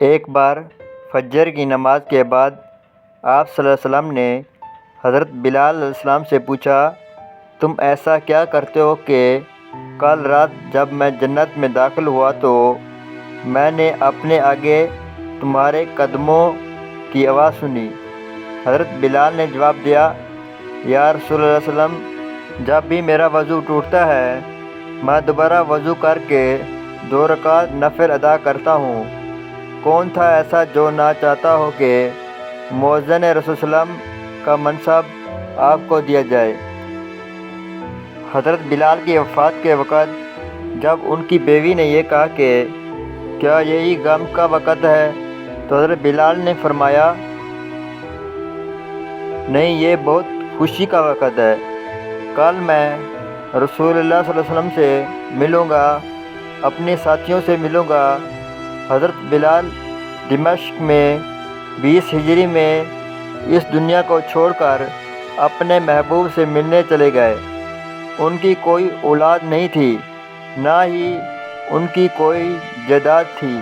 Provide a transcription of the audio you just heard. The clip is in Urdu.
ایک بار فجر کی نماز کے بعد آپ صلی اللہ علیہ وسلم نے حضرت بلال علیہ السلام سے پوچھا، تم ایسا کیا کرتے ہو کہ کل رات جب میں جنت میں داخل ہوا تو میں نے اپنے آگے تمہارے قدموں کی آواز سنی؟ حضرت بلال نے جواب دیا، یا رسول اللہ صلی اللہ علیہ وسلم، جب بھی میرا وضو ٹوٹتا ہے میں دوبارہ وضو کر کے 2 رکعت نفل ادا کرتا ہوں۔ کون تھا ایسا جو نہ چاہتا ہو کہ مؤذن رسول صلی اللہ علیہ وسلم کا منصب آپ کو دیا جائے؟ حضرت بلال کی وفات کے وقت جب ان کی بیوی نے یہ کہا کہ کیا یہی غم کا وقت ہے، تو حضرت بلال نے فرمایا، نہیں، یہ بہت خوشی کا وقت ہے۔ کل میں رسول اللہ صلی اللہ علیہ وسلم سے ملوں گا، اپنے ساتھیوں سے ملوں گا۔ حضرت بلال دمشق میں 20 ہجری میں اس دنیا کو چھوڑ کر اپنے محبوب سے ملنے چلے گئے۔ ان کی کوئی اولاد نہیں تھی، نہ ہی ان کی کوئی جائیداد تھی۔